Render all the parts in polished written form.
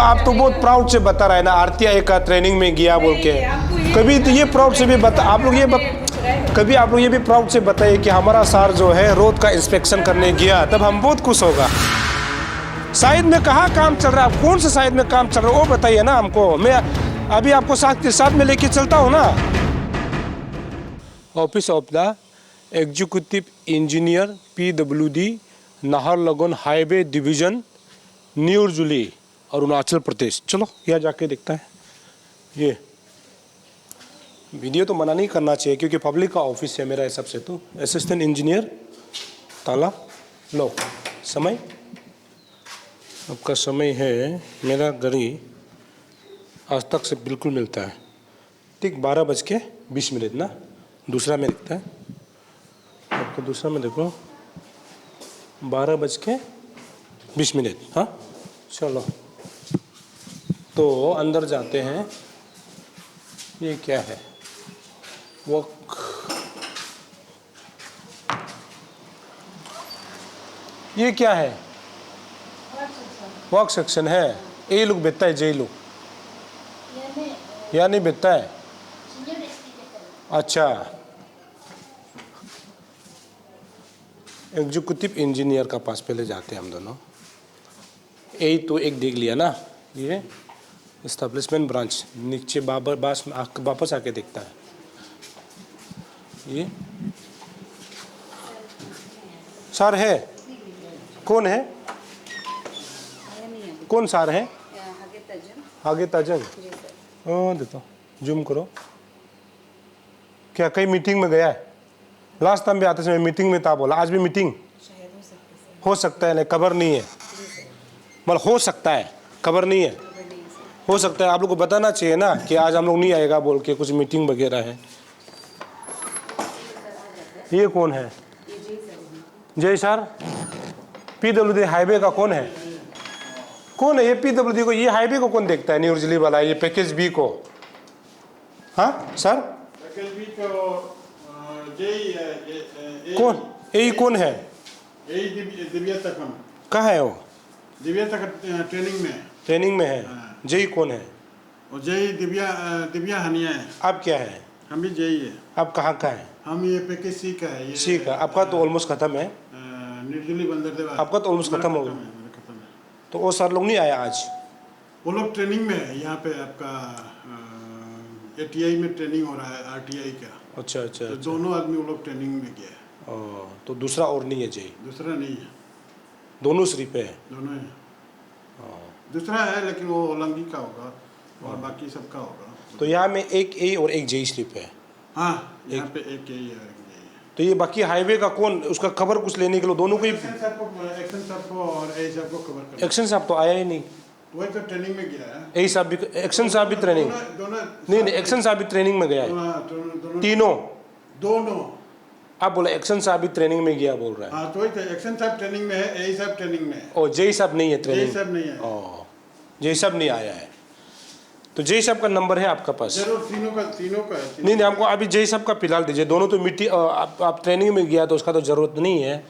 आप तो बहुत प्राउड से बता रहे हैं ना, आरटीआई का ट्रेनिंग में गया बोल के। कभी तो ये प्राउड से भी बता, आप लोग ये कभी आप लोग ये भी प्राउड से बताइए कि हमारा सर जो है रोड का इंस्पेक्शन करने गया, तब हम बहुत खुश होगा। साइड में कहाँ काम चल रहा है, कौन से साइड में काम चल रहा है वो बताइए ना हमको, मैं अभी आपको साथ में लेके चलता हूँ ना। Office of the executive engineer PWD, Naharlagun highway division, new Delhi, Arunachal Pradesh. चलो यहाँ जाके देखता है। ये वीडियो तो मना नहीं करना चाहिए क्योंकि पब्लिक का ऑफिस है मेरा हिसाब से। तो असिस्टेंट इंजीनियर, ताला लो। समय आपका समय है, मेरा घड़ी आज तक से बिल्कुल मिलता है ठीक 12:20 ना। दूसरा में दिखता है आपको, दूसरा में देखो 12:20। हाँ चलो तो अंदर जाते हैं। ये क्या है, वर्क, ये क्या है, वर्क सेक्शन है। ये लोग बेचता है, जे लोग या नहीं बेचता है। अच्छा, एग्जीक्यूटिव इंजीनियर का पास पहले जाते हैं हम दोनों। यही तो एक देख लिया ना, ये एस्टेब्लिशमेंट ब्रांच नीचे वापस आके देखता है। ये सर है, कौन है, कौन सर है? आगे ताजंग। ओ देता, जूम करो। क्या कई मीटिंग में गया है? लास्ट टाइम भी आते समय मीटिंग में था बोला, आज भी मीटिंग हो सकता है। नहीं खबर नहीं है, मतलब हो सकता है, खबर नहीं है, हो सकता है। आप लोग को बताना चाहिए ना कि आज हम लोग नहीं आएगा बोल के, कुछ मीटिंग वगैरह है। ये कौन है? जय सर, PWD हाईवे का कौन है? कौन है ये PWD को? ये हाईवे को कौन देखता है? न्यू दिल्ली वाला ये पैकेज बी को। हाँ सर, पैकेज बी को कौन? यही कौन है? दिव्या तकम। कहाँ है वो? दिव्या तक ट्रेनिंग में है। जय कौन है? और जय दिव्या हनिया है। आप क्या है? हम भी जय है। आप कहाँ का है? हम ये पैकेज सी का है। सी का। आपका तो ऑलमोस्ट खत्म है। न्यू दिल्ली बंदरदेव आपका तो ऑलमोस्ट खत्म हो गया। तो वो सर लोग नहीं आया आज? वो लोग ट्रेनिंग में है। यहाँ पे आपका ATI में ट्रेनिंग हो रहा है, RTI का। अच्छा अच्छा, तो दोनों आदमी वो लोग ट्रेनिंग में गया है। तो दूसरा और नहीं है जय? दूसरा नहीं है, दोनों सिर्फ है। दोनों है। दूसरा है लेकिन वो ओलंगी का होगा और बाकी सबका होगा। तो यहाँ में एक ए और एक जय स्लिप है। हाँ, यहाँ पे एक यही है। तो ये बाकी हाईवे का कौन, उसका खबर कुछ लेने के लिए दोनों को ही? एक्शन साहब को और ए साहब को खबर कर। एक्शन साहब तो आया ही नहीं। वही तो ट्रेनिंग में गया है। यही साहब भी, एक्शन साहब भी ट्रेनिंग नहीं, एक्शन साहब भी ट्रेनिंग में गया है। तीनों दोनों आप बोले एक्शन साहब भी ट्रेनिंग में गया बोल रहा है। हाँ तो वही तो, एक्शन साहब ट्रेनिंग में है, ए साहब ट्रेनिंग में है। और जय साहब नहीं है ट्रेनिंग? जय साहब नहीं है। जय साहब नहीं आया है। तो जय साहब का नंबर है आपका पास? जरूर, तीनों का है। नहीं हमको अभी जय साहब का फिलहाल दीजिए। दोनों तो मीटिंग, आप ट्रेनिंग में गया तो उसका तो ज़रूरत नहीं है,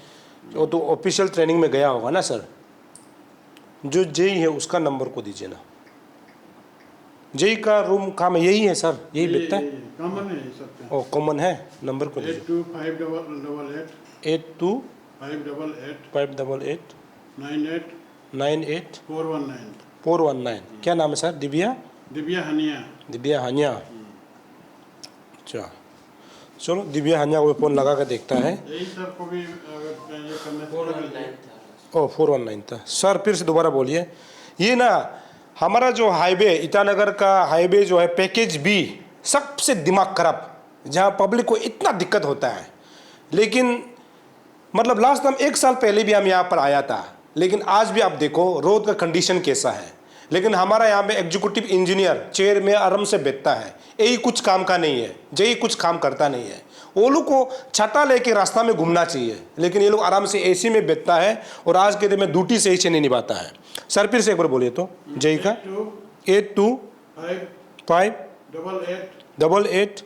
वो तो ऑफिशियल ट्रेनिंग में गया होगा ना सर। जो जय है उसका नंबर को दीजिए ना। जय का रूम काम यही है सर, यही बिकता है? कॉमन है सबका। ओ कॉमन है, नंबर को दीजिए। 825888 98 419। 419। क्या नाम है सर? दिव्या हनिया। अच्छा चलो, दिव्या हनिया को फ़ोन लगा कर देखता है। यही सब को भी अगर ये करना 419 था सर। फिर से दोबारा बोलिए। ये ना हमारा जो हाईवे, ईटानगर का हाईवे जो है पैकेज बी, सबसे दिमाग खराब, जहाँ पब्लिक को इतना दिक्कत होता है। लेकिन मतलब लास्ट टाइम 1 साल पहले भी हम यहाँ पर आया था, लेकिन आज भी आप देखो रोड का कंडीशन कैसा है। लेकिन हमारा यहाँ पे एग्जीक्यूटिव इंजीनियर चेयर में आराम से बैठता है, यही कुछ काम का नहीं है, यही कुछ काम करता नहीं है। वो लोग को छाता लेके रास्ता में घूमना चाहिए, लेकिन ये लोग आराम से AC में बैठता है और आज के दिन में ड्यूटी सही से नहीं निभाता है। सर फिर से एक बार बोलिए तो। जय का 825888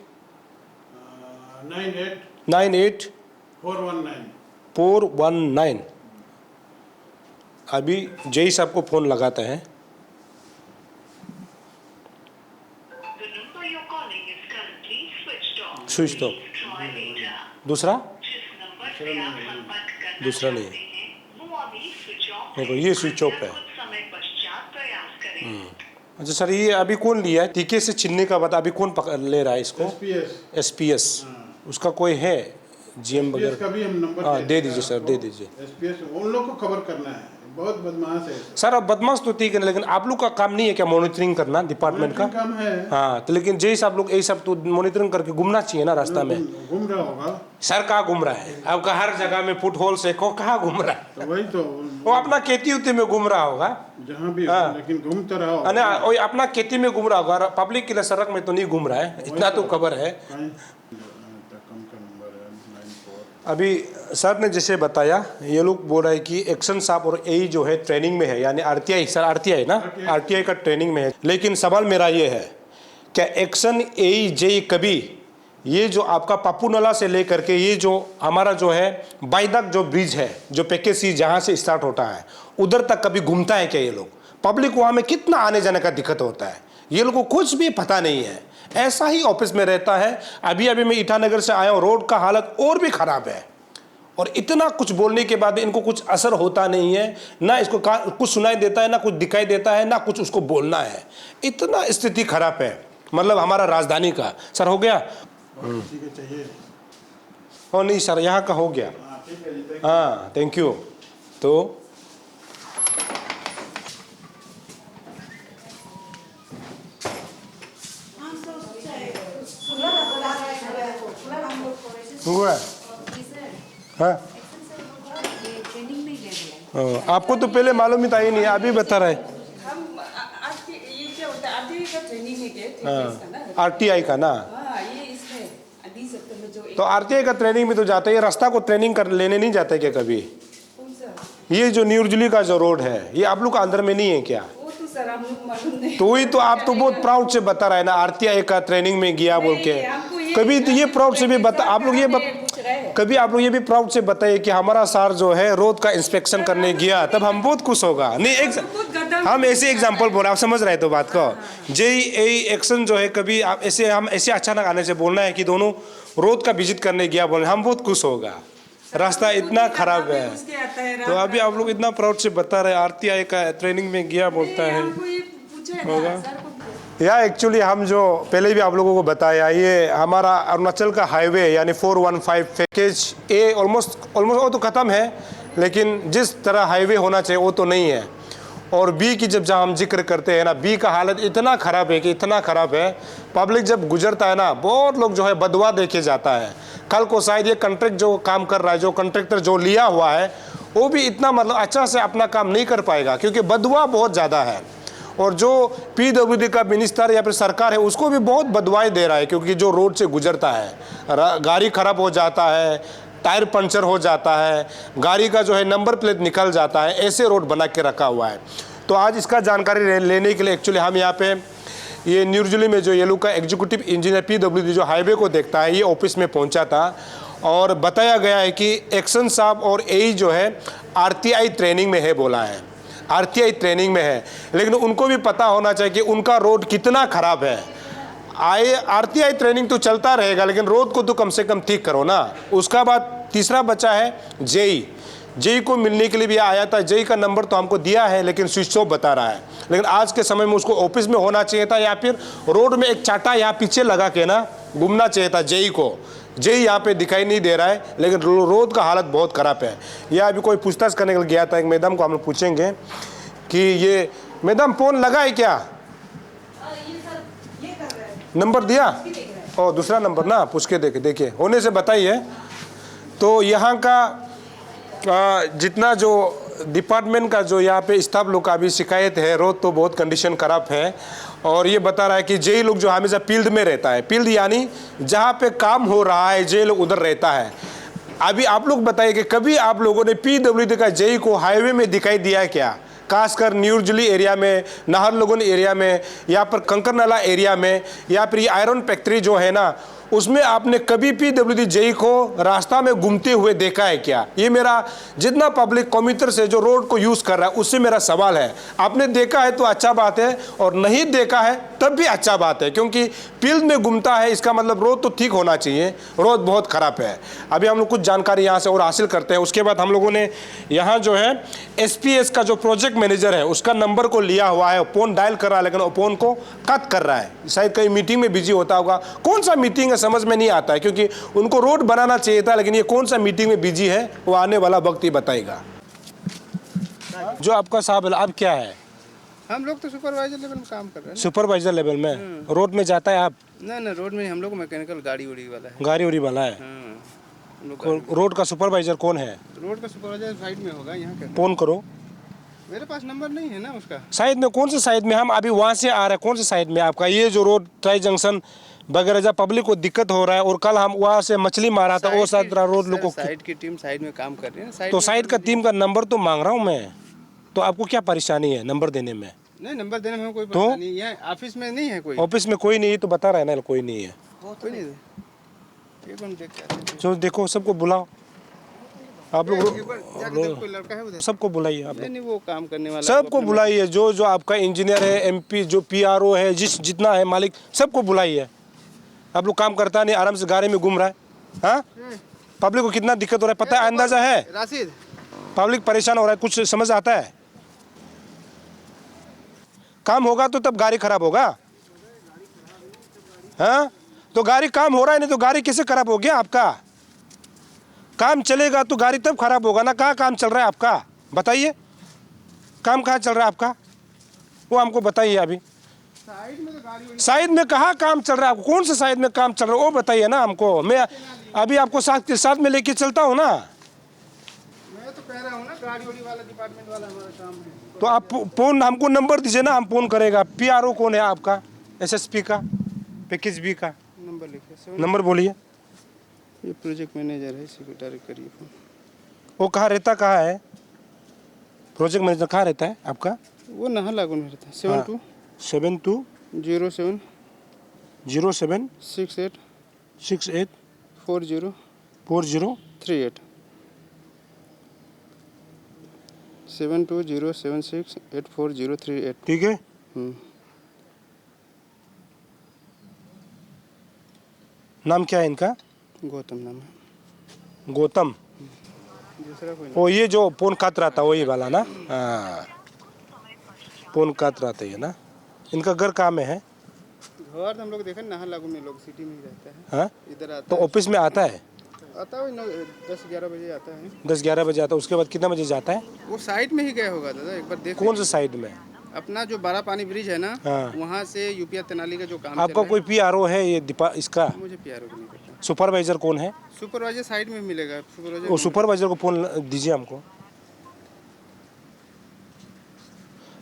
98 419। अभी जय साहब को फ़ोन लगाता है। स्विच तो दूसरा दूसरा नहीं देखो ये स्विच ऑफ है। अच्छा सर, ये अभी कौन लिया है टीके से छिनने का बता, अभी कौन ले रहा है इसको? एसपीएस उसका कोई है जीएम वगैरह का भी हम नंबर हाँ दे दीजिए सर, दे दीजिए। एसपीएस उन लोग को खबर करना है, बहुत बदमाश है सर। अब बदमाश तो ठीक है, लेकिन आप लोग का काम नहीं है क्या मॉनिटरिंग करना डिपार्टमेंट का? काम है। हाँ तो लेकिन जैसे आप लोग यही सब तो मॉनिटरिंग करके घूमना चाहिए ना रास्ता में। घूम रहा होगा सर कहाँ घूम रहा है आपका? हर जगह में फुट होल से कहाँ घूम रहा है? तो वही तो वो अपना खेती उती में घूम रहा होगा जहाँ भी हाँ। लेकिन घूमता रहा होगा। ना वही अपना खेती में घूम रहा होगा, पब्लिक के लिए सड़क में तो नहीं घूम रहा है, इतना तो खबर है। अभी सर ने जैसे बताया, ये लोग बोल रहे हैं कि एक्शन साहब और एई जो है ट्रेनिंग में है, यानी आरटीआई सर, आरटीआई ना, आरटीआई का ट्रेनिंग में है। लेकिन सवाल मेरा ये है, क्या एक्शन एई जेई कभी ये जो आपका पापूनाला से लेकर के ये जो हमारा जो है बाइदक जो ब्रिज है, जो पैकेज सी जहाँ से स्टार्ट होता है उधर तक कभी घूमता है क्या ये लोग? पब्लिक वहाँ में कितना आने जाने का दिक्कत होता है, ये लोगों को कुछ भी पता नहीं है। ऐसा ही ऑफिस में रहता है। अभी अभी मैं ईटानगर से आया हूँ, रोड का हालत और भी खराब है, और इतना कुछ बोलने के बाद इनको कुछ असर होता नहीं है, ना इसको कुछ सुनाई देता है, ना कुछ दिखाई देता है, ना कुछ उसको बोलना है। इतना स्थिति खराब है, मतलब हमारा राजधानी का। सर हो गया? चाहिए हो नहीं सर, यहाँ का हो गया। हाँ थैंक यू। तो हुआ हाँ आपको तो पहले मालूम ही था, ये नहीं अभी बता रहे। हम आज के ये क्या होता है, आरटीआई का ट्रेनिंग में गए थे हाँ आरटीआई का ना, हाँ ये इसमें 20 सितंबर जो तो आरटीआई का ट्रेनिंग में तो जाते हैं, रास्ता को ट्रेनिंग कर लेने नहीं जाते क्या कभी? कौन सा ये जो न्यू दिल्ली का जो रोड है, ये आप लोग का अंदर में नहीं है क्या? वो तो सर हम लोग मालूम नहीं। तो वही तो आप तो बहुत प्राउड से बता रहे हैं ना, आरटीआई का ट्रेनिंग में गया बोल के। कभी तो ये प्राउड से भी बता, आप लोग ये कभी आप लोग ये भी प्राउड से बताइए कि हमारा सर जो है रोड का इंस्पेक्शन करने गया, तब हम बहुत खुश होगा। नहीं हम ऐसे एग्जांपल बोल रहे, आप समझ रहे तो बात को। जेई एक्शन जो है, कभी आप ऐसे हम ऐसे अचानक आने से बोलना है कि दोनों रोड का विजिट करने गया बोले, हम बहुत खुश होगा। रास्ता इतना खराब है, तो अभी आप लोग इतना प्राउड से बता रहे आरटीआई का ट्रेनिंग में गया बोलता है होगा। या एक्चुअली हम जो पहले भी आप लोगों को बताया, ये हमारा अरुणाचल का हाईवे यानी 415 पैकेज ए ऑलमोस्ट वो तो ख़त्म है, लेकिन जिस तरह हाईवे होना चाहिए वो तो नहीं है। और बी की जब हम जिक्र करते हैं ना, बी का हालत इतना ख़राब है कि इतना ख़राब है, पब्लिक जब गुजरता है ना, बहुत लोग जो है बदवा देखे जाता है। कल को शायद ये कॉन्ट्रैक्ट जो काम कर रहा है, जो कॉन्ट्रैक्टर जो लिया हुआ है, वो भी इतना मतलब अच्छा से अपना काम नहीं कर पाएगा, क्योंकि बदवा बहुत ज़्यादा है। और जो पीडब्ल्यूडी का मिनिस्टर या फिर सरकार है, उसको भी बहुत बदवाई दे रहा है, क्योंकि जो रोड से गुजरता है गाड़ी खराब हो जाता है, टायर पंचर हो जाता है, गाड़ी का जो है नंबर प्लेट निकल जाता है, ऐसे रोड बना के रखा हुआ है। तो आज इसका जानकारी लेने के लिए एक्चुअली हम यहाँ पे ये न्यू दिल्ली में जो ये लोग का एग्जीक्यूटिव इंजीनियर पीडब्ल्यूडी जो हाईवे को देखता है, ये ऑफिस में पहुँचा था, और बताया गया है कि एक्शन साहब और एई जो है आरटीआई ट्रेनिंग में है, बोला है आरटीआई ट्रेनिंग में है। लेकिन उनको भी पता होना चाहिए कि उनका रोड कितना ख़राब है। आरटीआई ट्रेनिंग तो चलता रहेगा, लेकिन रोड को तो कम से कम ठीक करो ना। उसका बाद तीसरा बचा है जेई को मिलने के लिए भी आया था। जेई का नंबर तो हमको दिया है, लेकिन स्विच ऑफ बता रहा है। लेकिन आज के समय में उसको ऑफिस में होना चाहिए था, या फिर रोड में एक चाटा यहाँ पीछे लगा के ना घूमना चाहिए था जेई को। जेई यहाँ पे दिखाई नहीं दे रहा है, लेकिन रोड का हालत बहुत ख़राब है। यह अभी कोई पूछताछ करने के लिए गया था, एक मैडम को हम लोग पूछेंगे कि ये मैडम फ़ोन लगा है क्या? नंबर दिया? और दूसरा नंबर ना पूछ के देखिए होने से बताइए। तो यहाँ का जितना जो डिपार्टमेंट का जो यहाँ पे स्टाफ लोग का अभी शिकायत है, रोड तो बहुत कंडीशन ख़राब है। और ये बता रहा है कि जेई लोग जो हमेशा फील्ड में रहता है, फील्ड यानी जहाँ पे काम हो रहा है जेई लोग उधर रहता है। अभी आप लोग बताइए कि कभी आप लोगों ने पीडब्ल्यूडी का जेई को हाईवे में दिखाई दिया है क्या? खासकर न्यू दिल्ली एरिया में, नाहरलगुन एरिया में, या पर कंकर नाला एरिया में, या फिर ये आयरन फैक्ट्री जो है ना, उसमें आपने कभी PWD जेई को रास्ता में घूमते हुए देखा है क्या? ये मेरा जितना पब्लिक कम्यूटर से जो रोड को यूज़ कर रहा है उससे मेरा सवाल है। आपने देखा है तो अच्छा बात है, और नहीं देखा है तब भी अच्छा बात है, क्योंकि फील्ड में घूमता है इसका मतलब रोड तो ठीक होना चाहिए, रोड बहुत ख़राब है। अभी हम लोग कुछ जानकारी यहाँ से और हासिल करते हैं। उसके बाद हम लोगों ने यहाँ जो है SPS का जो प्रोजेक्ट मैनेजर है उसका नंबर को लिया हुआ है, फ़ोन डायल कर रहा है लेकिन वो फ़ोन को कट कर रहा है, शायद कहीं मीटिंग में बिजी होता होगा। कौन सा मीटिंग है समझ में नहीं आता है, क्योंकि उनको रोड बनाना चाहिए था, लेकिन ये कौन सा मीटिंग में बिजी है वो आने वाला वक्त ही बताएगा। जो आपका साहब अब क्या है? हम लोग तो सुपरवाइजर लेवल में काम कर रहे हैं सुपरवाइजर लेवल में रोड में जाता है आप? ना रोड में हम लोग मैकेनिकल गाड़ी उड़ी वाला है। गाड़ी उड़ी वाला है। हाँ, हम लोग रोड का सुपरवाइजर कौन है? रोड का सुपरवाइजर साइड में होगा यहाँ का। फोन करो। मेरे पास नंबर नहीं है ना उसका। साइड में कौन से साइड में? हम अभी वहाँ से आ रहे हैं, कौन से साइड में आपका ये जो रोड ट्राई जंक्शन वगैरह जब पब्लिक को दिक्कत हो रहा है, और कल हम वहाँ से मछली मारा था वो साइड रोड लोग को। साइड की टीम साइड में काम कर रही है। तो साइड का टीम का नंबर तो मांग रहा हूँ मैं, तो आपको क्या परेशानी है नंबर देने में? नहीं, नंबर देने में कोई परेशानी नहीं है। ऑफिस में नहीं है कोई। ऑफिस में कोई नहीं है तो बता रहा है ना, कोई नहीं है। कोई नहीं। एक बार देख के आते हैं। जो देखो सबको बुलाओ आप लोग, एक बार जाके देखो, कोई लड़का है उधर। सबको बुलाइए आप लोग। नहीं, वो काम करने वाला सबको बुलाइए, जो जो आपका इंजीनियर है, MP जो PRO है, जितना है मालिक सबको बुलाइए। आप लोग काम करता नहीं, आराम से गाड़ी में घूम रहा है। हाँ, पब्लिक को कितना दिक्कत हो रहा है पता है, अंदाजा है? राशिद, पब्लिक परेशान हो रहा है, कुछ समझ आता है? काम होगा तो तब गाड़ी खराब होगा। हाँ, तो गाड़ी काम हो रहा है, नहीं तो गाड़ी कैसे खराब हो गया आपका? काम चलेगा तो गाड़ी तब खराब होगा ना। कहाँ काम चल रहा है आपका बताइए? काम कहाँ चल रहा है आपका वो हमको बताइए। अभी साइड में कहाँ काम चल रहा है आपको? कौन से साइड में काम चल रहा है वो बताइए ना हमको। मैं अभी आपको साथ में लेके चलता हूँ ना। मैं तो कह रहा हूँ ना, गाड़ी उड़ी वाला डिपार्टमेंट वाला हमारा काम है। तो आप फोन हमको नंबर दीजिए ना, हम फोन करेगा। PRO कौन है आपका? SSP का, पैकेज B का नंबर लिखिए। नंबर बोलिए। ये प्रोजेक्ट मैनेजर है, सेक्रेटरी करिए फोन। वो कहाँ रहता, कहाँ है प्रोजेक्ट मैनेजर? कहाँ रहता है आपका? वो नाहरलागुन में रहता है। 72 07 07 68 68 40 38 7207684038। ठीक है। नाम क्या है इनका? गौतम नाम है। गौतम। दूसरा कोई वो ये जो फोन काट रहा था वही वाला ना? हाँ, फोन काट रहा था ये ना। इनका घर कहाँ में है? घर तो हम लोग देखे नाहरलागुन में, लोग सिटी में ही रहता है। हाँ, इधर आता तो ऑफिस में आता है? है 10-11 बजे आता है। 10-11 बजे आता है। उसके बाद कितना बजे जाता है? वो साइड में ही गया होगा दादा, एक बार देख। कौन से साइड में? अपना जो बड़ा पानी ब्रिज है ना, हाँ। वहाँ से यूपीआ तेनाली का जो काम आपका कोई PRO है ये इसका? मुझे PRO को नहीं पता। सुपरवाइजर कौन है? सुपरवाइजर साइड में मिलेगा। वो सुपरवाइजर को फोन दीजिए हमको।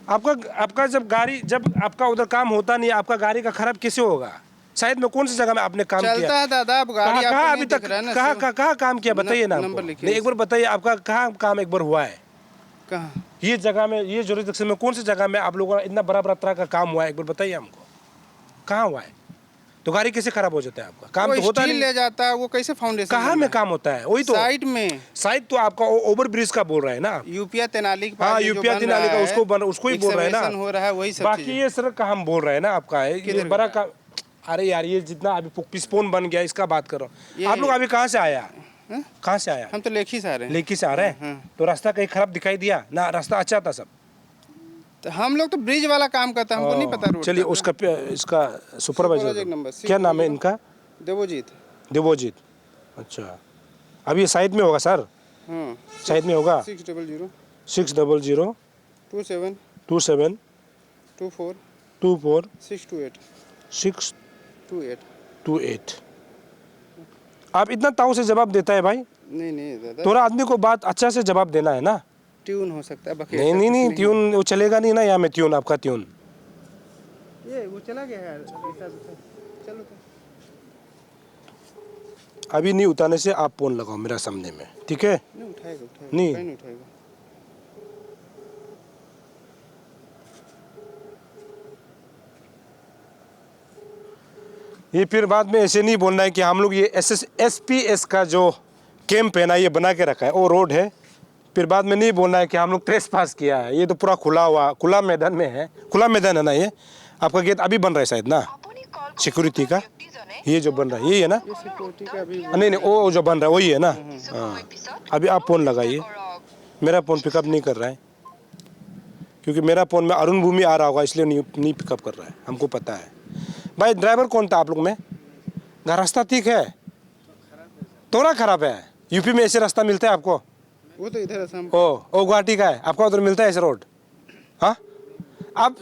आपका जब आपका उधर काम होता नहीं, आपका गाड़ी का खराब कैसे होगा? शायद में कौन सी जगह में आपने काम किया? चलता है दादा, अब गाड़ी कहाँ आपको अभी नहीं तक दिख रहा है ना। कहाँ काम किया बताइए ना हमको। नंबर लिखिए। नहीं, एक बार बताइए आपका कहाँ काम एक बार हुआ है? कहाँ? ये जगह में, ये जुरिस्डिक्शन में कौन सी जगह में आप लोगों का इतना बड़ा तरह का काम हुआ है? एक बार बताइए हमको कहाँ हुआ है। तो गाड़ी कैसे खराब हो जाता है आपका? काम तो होता स्टील नहीं ले जाता है, वो कैसे फाउंडेशन? कहाँ में काम होता है? वही तो साइड में। साइड तो आपका ओवर ब्रिज का बोल रहा है ना? यूपीआ तेनाली के पास हाँ, जो यूपीआ बन तेनाली रहा का है, उसको ही बोल रहा है ना। excavation हो रहा है, वही सब बाकी चीजें। ये सड़क का हम बोल रहे हैं ना आपका है ये बड़ा का। अरे यार, ये जितना अभी पिस्पोन बन गया इसका बात कर रहा हूँ। आप लोग अभी कहाँ से आया? कहाँ से आया? हम तो लेखी से आ रहे हैं। लेकी से आ रहे हैं। तो रास्ता कहीं खराब दिखाई दिया ना? रास्ता अच्छा था सब? तो हम लोग तो ब्रिज वाला काम करते हैं, हमको नहीं पता रोड चलिए का। उसका इसका सुपरवाइजर नंबर क्या नाम है इनका? देवोजीत। देवोजीत। अच्छा, अभी ये साइड में होगा सर? हाँ, साइड में होगा। 600 600 27 27 24 24 628 628। 28। आप इतना ताऊ से जवाब देता है भाई? नहीं दादा, थोड़ा आदमी को बात अच्छा से जवाब देना है ना। ट्यून हो सकता है बाकी। नहीं, ट्यून वो चलेगा नहीं ना यहाँ में। ट्यून आपका ट्यून ये वो चला गया है। चलो तो अभी नहीं उतारने से आप फोन लगाओ मेरा सामने में, ठीक है? नहीं उठाएगा नहीं। नहीं उठाएगा। ये फिर बाद में ऐसे नहीं बोलना है कि हम लोग ये SPS का जो कैंप है ना ये बना के रखा है, वो रोड है। फिर बाद में नहीं बोलना है कि हम लोग ट्रेस पास किया है। ये तो पूरा खुला मैदान में है, खुला मैदान है ना। ये आपका गेट अभी बन रहा है शायद ना, सिक्योरिटी का ये जो बन रहा है यही है ना? सिक्योरिटी का भी नहीं नहीं, वो जो बन रहा है वही है ना। हाँ, अभी आप फ़ोन लगाइए, मेरा फ़ोन पिकअप नहीं कर रहा है क्योंकि मेरा फ़ोन में अरुण भूमि आ रहा होगा इसलिए नहीं पिकअप कर रहा है, हमको पता है। भाई ड्राइवर कौन था आप लोग में? रास्ता ठीक है, थोड़ा खराब है। यूपी में ऐसे रास्ता मिलता है आपको? वो तो इधर असम ओ गुवाहाटी का है आपका, उधर मिलता है ऐसे रोड? हाँ आप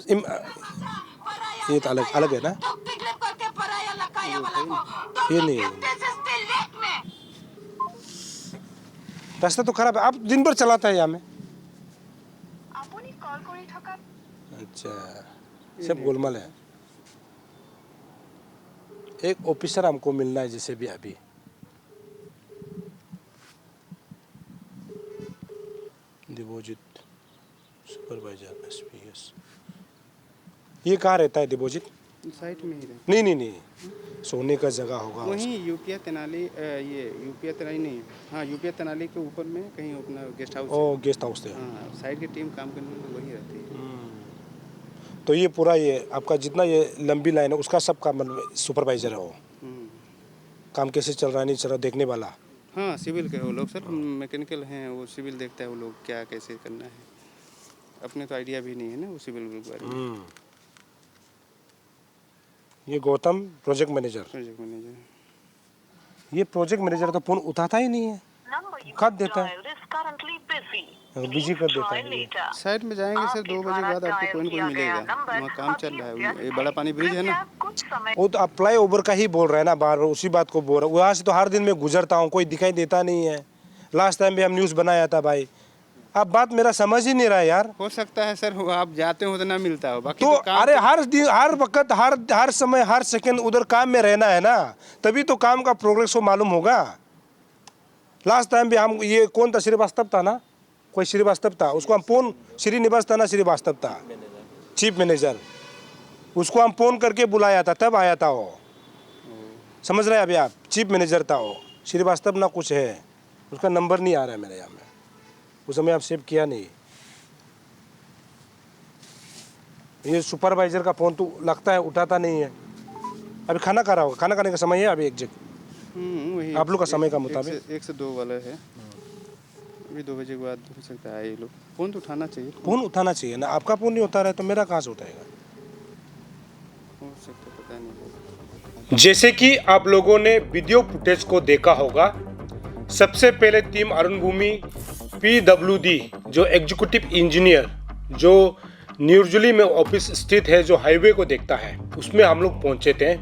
ये तो अलग है ना, ये नहीं है। रास्ता तो खराब है, आप दिन भर चलाता है यहाँ में? अच्छा, सब गोलमाल है। एक ऑफिसर हमको मिलना है जैसे भी अभी। डिपॉजिट सुपरवाइजर SPS, ये कहाँ रहता है डिपॉजिट? साइट में ही रहता नहीं, सोने का जगह होगा वहीं यूपीए तेनाली ये यूपीए तेनाली नहीं, हाँ यूपीए तेनाली के ऊपर में कहीं अपना गेस्ट हाउस ओ गेस्ट हाउस है। हाँ, साइड की टीम काम करने में वही रहती है। तो ये पूरा ये आपका जितना ये लंबी लाइन है उसका सबका मतलब सुपरवाइजर है वो? काम कैसे चल रहा है नहीं चल रहा देखने वाला? हाँ, सिविल के वो लोग सर, मैकेनिकल हैं, वो सिविल देखता है वो लोग क्या कैसे करना है। अपने तो आइडिया भी नहीं है ना वो सिविल के बारे में। ये गौतम प्रोजेक्ट मैनेजर। ये प्रोजेक्ट मैनेजर तो फोन उठाता ही नहीं है, काट देता है, बिजी कर देता है। ये साइड में जाएंगे सर 2 बजे बाद आपको कोई न कोई मिलेगा, वहाँ काम चल रहा है। ये बड़ा पानी ब्रिज है ना, वो तो आप फ्लाई ओवर का ही बोल रहे हैं ना, बार बार उसी बात को बोल रहा हूँ। वहाँ से तो हर दिन मैं गुजरता हूँ, कोई दिखाई देता नहीं है। लास्ट टाइम भी हम न्यूज़ बनाया था भाई, आप बात मेरा समझ ही नहीं रहा है यार। हो सकता है सर आप जाते हो तो ना मिलता हो, बाकी तो काम अरे हर दिन हर वक्त हर समय हर सेकंड उधर काम में रहना है ना, तभी तो काम का प्रोग्रेस को मालूम होगा। लास्ट टाइम भी हम ये कौन था, श्रीवास्तव था ना, कोई श्रीवास्तव था, उसको हम फोन श्रीनिवास था ना, श्रीवास्तव था चीफ मैनेजर, उसको हम फोन करके बुलाया था तब आया था वो। समझ रहे हैं अभी आप? चीफ मैनेजर था वो, श्रीवास्तव ना कुछ है, उसका नंबर नहीं आ रहा है मेरे यहाँ में, उस समय आप सेव किया नहीं। ये सुपरवाइजर का फ़ोन तो लगता है उठाता नहीं है। अभी खाना खा रहा होगा, खाना खाने का समय है अभी एग्जैक्ट वही आप लोग का समय का मुताबिक 1 से 2 वाला है। अभी 2 बजे के बाद हो सकता है ये लोग फ़ोन तो उठाना चाहिए। फ़ोन उठाना चाहिए ना, आपका फ़ोन नहीं उठा रहा है तो मेरा कहाँ से उठाएगा? हो सकता है, पता नहीं। जैसे कि आप लोगों ने वीडियो फुटेज को देखा होगा, सबसे पहले टीम अरुण भूमि PWD जो एग्जीक्यूटिव इंजीनियर जो न्यूजुली में ऑफिस स्थित है, जो हाईवे को देखता है, उसमें हम लोग पहुंचे थे।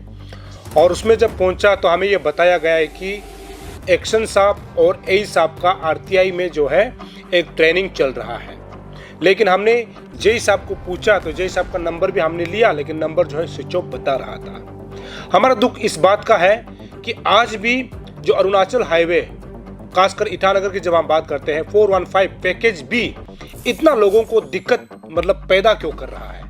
और उसमें जब पहुंचा तो हमें ये बताया गया है कि एक्शन साहब और AE साहब का RTI में जो है एक ट्रेनिंग चल रहा है। लेकिन हमने JE साहब को पूछा तो JE साहब का नंबर भी हमने लिया, लेकिन नंबर जो है स्विच ऑफ बता रहा था। हमारा दुख इस बात का है कि आज भी जो अरुणाचल हाईवे, खासकर ईटानगर की जब हम बात करते हैं, 415 पैकेज B इतना लोगों को दिक्कत मतलब पैदा क्यों कर रहा है,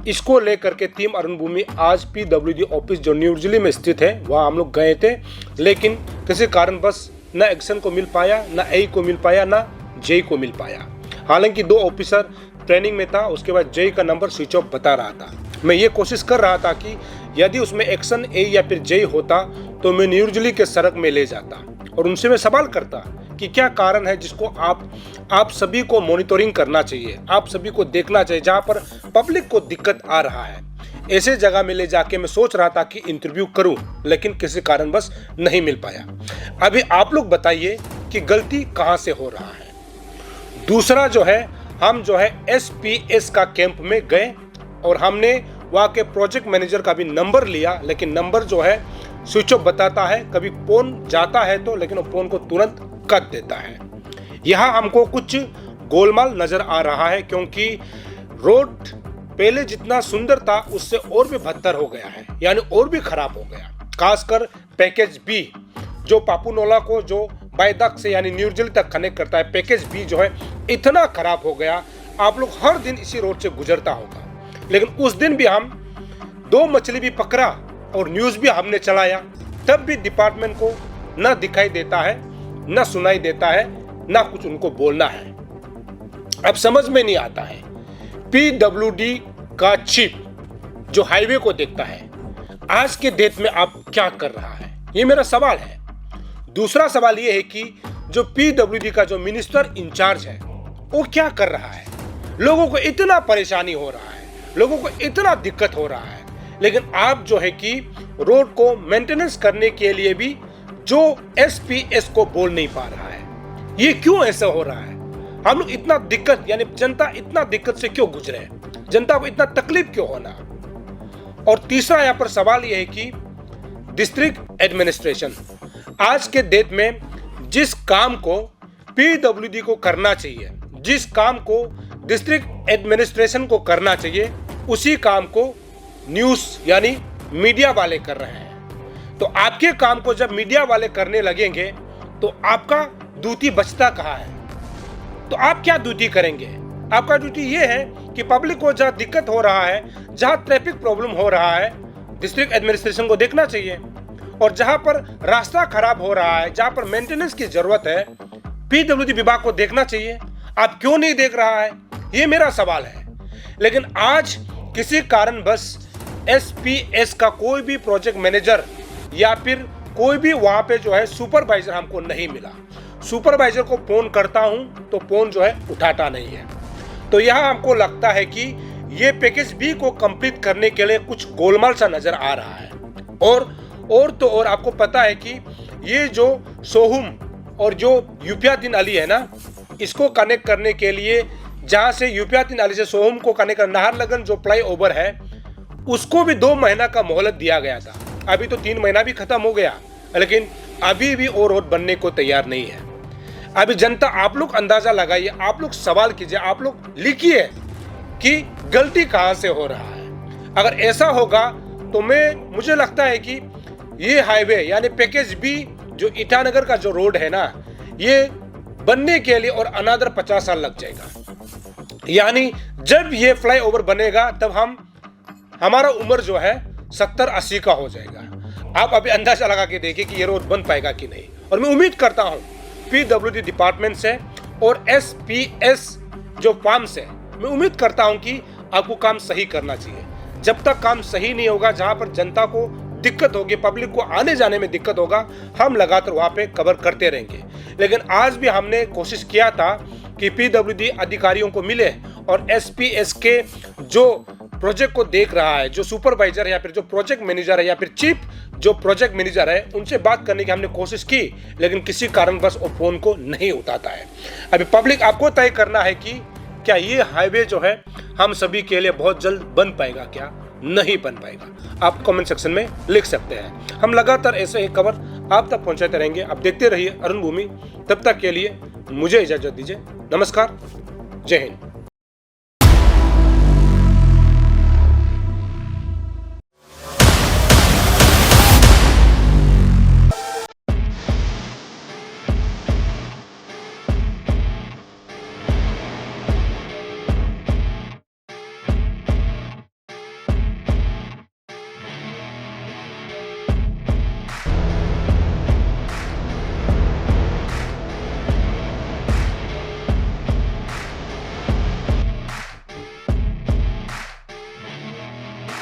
इसको लेकर के टीम अरुण भूमि आज PWD ऑफिस जो न्यूजुली में स्थित है वहाँ हम लोग गए थे, लेकिन किसी कारण बस न एक्शन को मिल पाया, न AE को मिल पाया, न JE को मिल पाया। हालांकि 2 ऑफिसर ट्रेनिंग में था, उसके बाद JE का नंबर स्विच ऑफ बता रहा था। मैं ये कोशिश कर रहा था कि यदि उसमें एक्शन AE या फिर JE होता तो मैं न्यूजुली के सड़क में ले जाता और उनसे मैं सवाल करता कि क्या कारण है जिसको आप सभी को मॉनिटरिंग करना चाहिए, आप सभी को देखना चाहिए, जहाँ पर पब्लिक को दिक्कत आ रहा है। ऐसे जगह में ले जाके मैं सोच रहा था कि इंटरव्यू करूं, लेकिन किसी कारण बस नहीं मिल पाया। अभी आप लोग बताइए कि गलती कहां से हो रहा है। दूसरा जो है, हम जो है SPS का कैंप में गए और हमने वहाँ के प्रोजेक्ट मैनेजर का भी नंबर लिया, लेकिन नंबर जो है स्विच ऑफ बताता है। कभी फोन जाता है तो, लेकिन वो फोन को तुरंत काट देता है। यहाँ हमको कुछ गोलमाल नजर आ रहा है, क्योंकि रोड पहले जितना सुंदर था उससे और भी बदतर हो गया है, यानी और भी खराब हो गया। खासकर पैकेज B जो पापुनोला को जो बायदक से यानी न्यूजुली तक कनेक्ट करता है, पैकेज B जो है इतना खराब हो गया। आप लोग हर दिन इसी रोड से गुजरता होगा, लेकिन उस दिन भी हम 2 मछली भी पकड़ा और न्यूज़ भी हमने चलाया, तब भी डिपार्टमेंट को न दिखाई देता है, न सुनाई देता है, न कुछ उनको बोलना है। अब समझ में नहीं आता है, PWD का चीफ जो हाईवे को देखता है, आज के डेट में आप क्या कर रहा है, ये मेरा सवाल है। दूसरा सवाल ये है कि जो PWD का जो मिनिस्टर इंचार्ज है वो क्या कर रहा है। लोगों को इतना परेशानी हो रहा है, लोगों को इतना दिक्कत हो रहा है, लेकिन आप जो है कि रोड को मेंटेनेंस करने के लिए भी जो SPS को बोल नहीं पा रहा है। ये क्यों ऐसा हो रहा है? हम लोग इतना दिक्कत, यानी जनता इतना दिक्कत से क्यों गुजरे हैं, जनता को इतना तकलीफ क्यों होना। और तीसरा यहाँ पर सवाल यह है कि डिस्ट्रिक्ट एडमिनिस्ट्रेशन, आज के डेट में जिस काम को PWD को करना चाहिए, जिस काम को डिस्ट्रिक्ट एडमिनिस्ट्रेशन को करना चाहिए, उसी काम को न्यूज़ यानी मीडिया वाले कर रहे हैं। तो आपके काम को जब मीडिया वाले करने लगेंगे तो आपका ड्यूटी बचता कहाँ है? तो आप क्या ड्यूटी करेंगे? आपका ड्यूटी ये है कि पब्लिक को जहाँ दिक्कत हो रहा है, जहाँ ट्रैफिक प्रॉब्लम हो रहा है, डिस्ट्रिक्ट एडमिनिस्ट्रेशन को देखना चाहिए। और जहाँ पर रास्ता खराब हो रहा है, जहाँ पर मेंटेनेंस की जरूरत है, PWD विभाग को देखना चाहिए। आप क्यों नहीं देख रहा है, ये मेरा सवाल है। लेकिन आज किसी कारण बस SPS का कोई भी प्रोजेक्ट मैनेजर या फिर कोई भी वहाँ पे जो है सुपरवाइजर हमको नहीं मिला। सुपरवाइजर को फोन करता हूँ तो फोन जो है उठाता नहीं है। तो यहाँ हमको लगता है कि ये पैकेज बी को कंप्लीट करने के लिए कुछ गोलमाल सा नजर आ रहा है। और आपको पता है कि ये जो सोहुम और जो यूपियातीन अली है ना, इसको कनेक्ट करने के लिए जहाँ से यूपियातीन अली से सोहुम को कनेक्ट कर नाहरलगुन जो फ्लाई ओवर है, उसको भी 2 महीना का मोहलत दिया गया था। अभी तो 3 महीना भी खत्म हो गया, लेकिन अभी भी और रोड बनने को तैयार नहीं है। अभी जनता, आप लोग अंदाजा लगाइए, आप लोग सवाल कीजिए, आप लोग लिखिए कि गलती कहाँ से हो रहा है। अगर ऐसा होगा तो मुझे लगता है कि ये हाईवे यानी पैकेज बी जो ईटानगर का जो रोड है ना, ये बनने के लिए और अनदर 50 साल लग जाएगा। यानी जब ये फ्लाईओवर बनेगा तब हमारा उम्र जो है 70-80 का हो जाएगा। आप अभी अंदाजा लगा के देखिए कि ये रोड बन पाएगा कि नहीं। और मैं उम्मीद करता हूँ PWD डिपार्टमेंट से और SPS जो फार्म से, मैं उम्मीद करता हूँ कि आपको काम सही करना चाहिए। जब तक काम सही नहीं होगा, जहाँ पर जनता को दिक्कत होगी, पब्लिक को आने जाने में दिक्कत होगा, हम लगातार वहाँ पे कवर करते रहेंगे। लेकिन आज भी हमने कोशिश किया था कि PWD अधिकारियों को मिले और SPS के जो प्रोजेक्ट को देख रहा है, जो सुपरवाइजर है या फिर जो प्रोजेक्ट मैनेजर है या फिर चीफ जो प्रोजेक्ट मैनेजर है, उनसे बात करने की हमने कोशिश की, लेकिन किसी कारणवश वो फोन को नहीं उठाता है। अभी पब्लिक आपको तय करना है कि क्या ये हाईवे जो है हम सभी के लिए बहुत जल्द बन पाएगा, क्या नहीं बन पाएगा। आप कमेंट सेक्शन में लिख सकते हैं। हम लगातार ऐसे ही खबर आप तक पहुंचाते रहेंगे। आप देखते रहिए अरुण भूमि। तब तक के लिए मुझे इजाजत दीजिए। नमस्कार, जय हिंद।